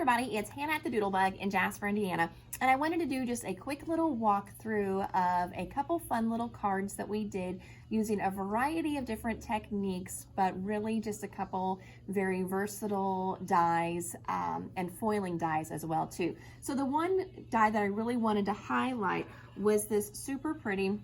everybody, it's Hannah at the Doodlebug in Jasper, Indiana, and I wanted to do just a quick little walkthrough of a couple fun little cards that we did using a variety of different techniques, but really just a couple very versatile dies and foiling dies as well too. So the one die that I really wanted to highlight was this super pretty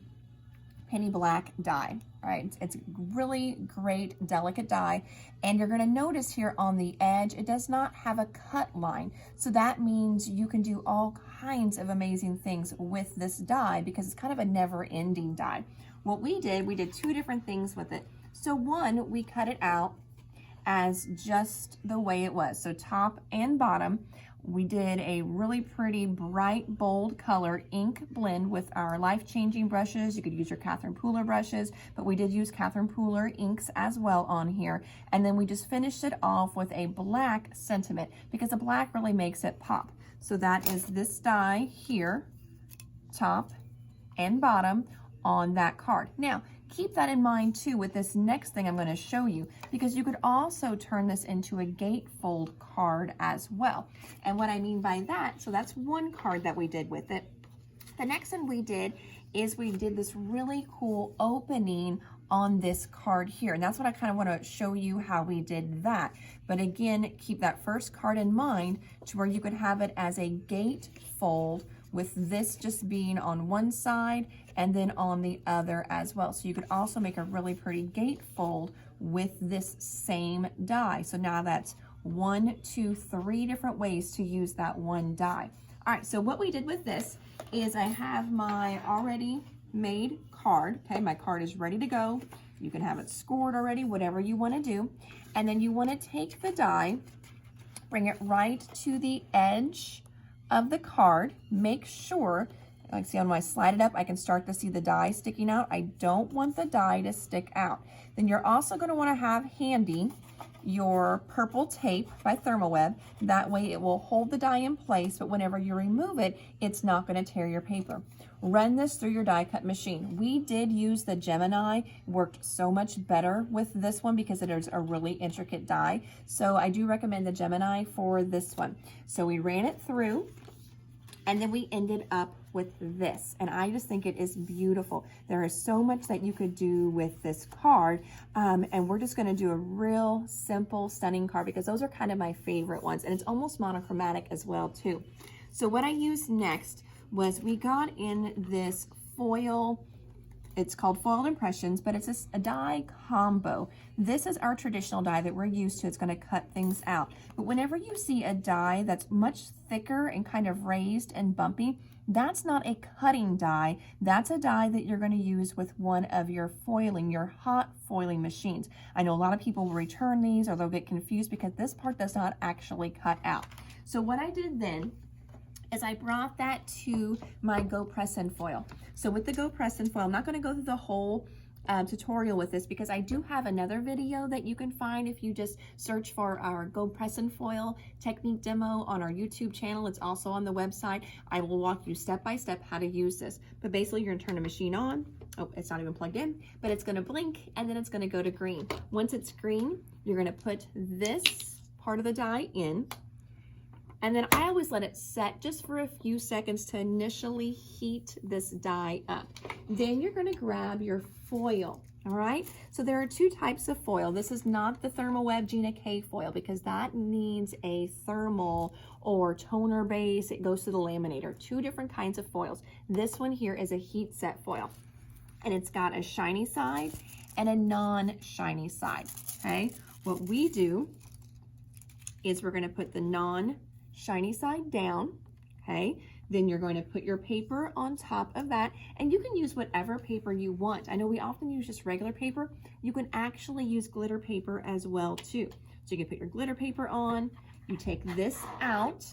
penny black die. All right, it's really great, delicate die. And you're gonna notice here on the edge, it does not have a cut line. So that means you can do all kinds of amazing things with this die because it's kind of a never ending die. What we did two different things with it. So one, we cut it out as just the way it was. So top and bottom, we did a really pretty bright, bold color ink blend with our life-changing brushes. You could use your Catherine Pooler brushes, but we did use Catherine Pooler inks as well on here. And then we just finished it off with a black sentiment because the black really makes it pop. So that is this die here, top and bottom on that card. Now, keep that in mind too with this next thing I'm going to show you, because you could also turn this into a gatefold card as well. And what I mean by that, so that's one card that we did with it. The next one we did is we did this really cool opening on this card here. And that's what I kind of want to show you how we did that. But again, keep that first card in mind to where you could have it as a gatefold with this just being on one side and then on the other as well. So you could also make a really pretty gatefold with this same die. So now that's 1, 2, 3 different ways to use that one die. All right, so what we did with this is I have my already made card. Okay, my card is ready to go. You can have it scored already, whatever you want to do. And then you want to take the die, bring it right to the edge of the card. Make sure, like see when I slide it up, I can start to see the die sticking out. I don't want the die to stick out. Then you're also going to want to have handy your purple tape by Thermoweb. That way it will hold the die in place, but whenever you remove it, it's not going to tear your paper. Run this through your die cut machine. We did use the Gemini, worked so much better with this one because it is a really intricate die. So I do recommend the Gemini for this one. So we ran it through and then we ended up with this. And I just think it is beautiful. There is so much that you could do with this card. And we're just gonna do a real simple, stunning card because those are kind of my favorite ones. And it's almost monochromatic as well too. So what I used next was we got in this foil. It's called Foiled Impressions, but it's a die combo. This is our traditional die that we're used to. It's going to cut things out. But whenever you see a die that's much thicker and kind of raised and bumpy, that's not a cutting die. That's a die that you're going to use with one of your foiling, your hot foiling machines. I know a lot of people will return these or they'll get confused because this part does not actually cut out. So what I did then is I brought that to my Go Press and Foil. So with the Go Press and Foil, I'm not going to go through the whole tutorial with this because I do have another video that you can find if you just search for our Go Press and Foil technique demo on our YouTube channel. It's also on the website. I will walk you step by step how to use this. But basically you're going to turn the machine on. Oh, it's not even plugged in, but it's going to blink and then it's going to go to green. Once it's green, you're going to put this part of the die in. And then I always let it set just for a few seconds to initially heat this die up. Then you're going to grab your foil, all right? So there are two types of foil. This is not the Thermoweb Gina K foil because that needs a thermal or toner base. It goes to the laminator. Two different kinds of foils. This one here is a heat set foil. And it's got a shiny side and a non-shiny side, okay? What we do is we're going to put the non-shiny side down, okay? Then you're going to put your paper on top of that, and you can use whatever paper you want. I know we often use just regular paper. You can actually use glitter paper as well too. So you can put your glitter paper on, you take this out,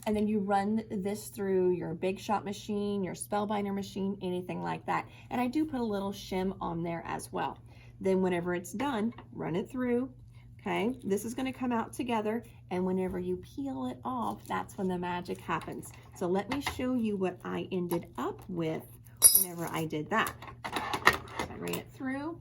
and then you run this through your Big Shot machine, your Spellbinder machine, anything like that. And I do put a little shim on there as well. Then whenever it's done, run it through. Okay, this is going to come out together, and whenever you peel it off, that's when the magic happens. So let me show you what I ended up with whenever I did that. I ran it through,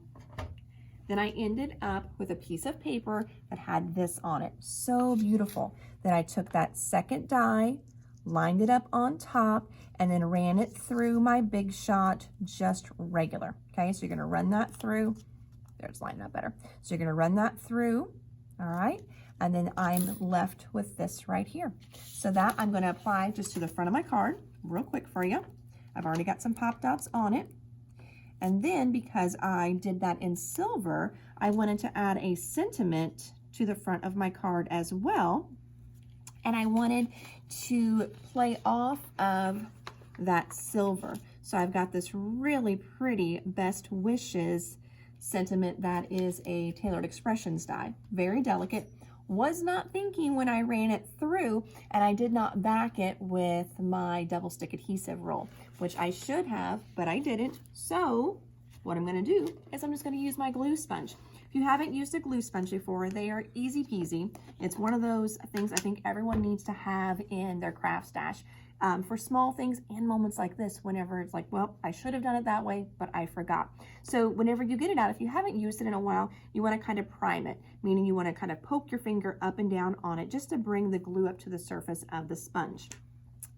Then I ended up with a piece of paper that had this on it. So beautiful. Then I took that second die, lined it up on top, and then ran it through my Big Shot just regular. Okay, so you're gonna run that through. There, it's lining up better. So you're gonna run that through, all right? And then I'm left with this right here. So that I'm gonna apply just to the front of my card real quick for you. I've already got some pop dots on it. And then because I did that in silver, I wanted to add a sentiment to the front of my card as well. And I wanted to play off of that silver. So I've got this really pretty Best Wishes sentiment that is a Tailored Expressions die. Very delicate. Was not thinking when I ran it through, and I did not back it with my double stick adhesive roll, which I should have, but I didn't. So what I'm gonna do is I'm just gonna use my glue sponge. If you haven't used a glue sponge before, they are easy peasy. It's one of those things I think everyone needs to have in their craft stash for small things and moments like this, whenever it's like, well, I should have done it that way, but I forgot. So whenever you get it out, if you haven't used it in a while, you want to kind of prime it, meaning you want to kind of poke your finger up and down on it just to bring the glue up to the surface of the sponge.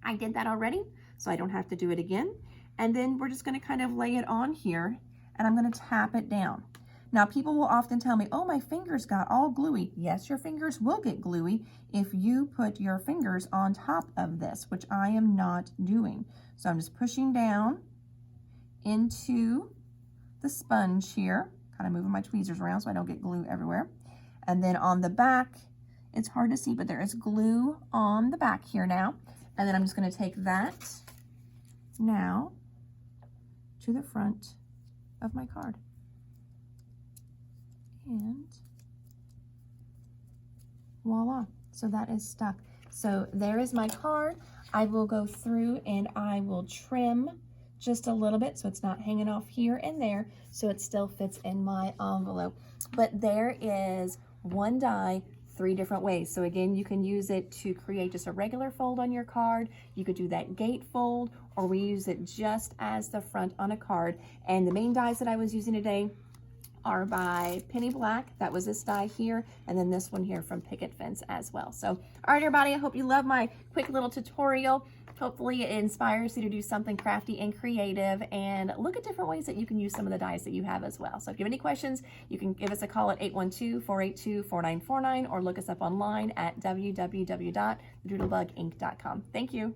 I did that already, so I don't have to do it again. And then we're just going to kind of lay it on here, and I'm going to tap it down. Now, people will often tell me, oh, my fingers got all gluey. Yes, your fingers will get gluey if you put your fingers on top of this, which I am not doing. So I'm just pushing down into the sponge here, kind of moving my tweezers around so I don't get glue everywhere. And then on the back, it's hard to see, but there is glue on the back here now. And then I'm just going to take that now to the front of my card. And voila, so that is stuck. So there is my card. I will go through and I will trim just a little bit so it's not hanging off here and there, so it still fits in my envelope. But there is one die 3 different ways. So again, you can use it to create just a regular fold on your card. You could do that gate fold, or we use it just as the front on a card. And the main dies that I was using today are by Penny Black. That was this die here, and then this one here from Picket Fence as well. So, all right, everybody, I hope you love my quick little tutorial. Hopefully it inspires you to do something crafty and creative, and look at different ways that you can use some of the dies that you have as well. So if you have any questions, you can give us a call at 812-482-4949, or look us up online at www.thedoodlebuginc.com. Thank you.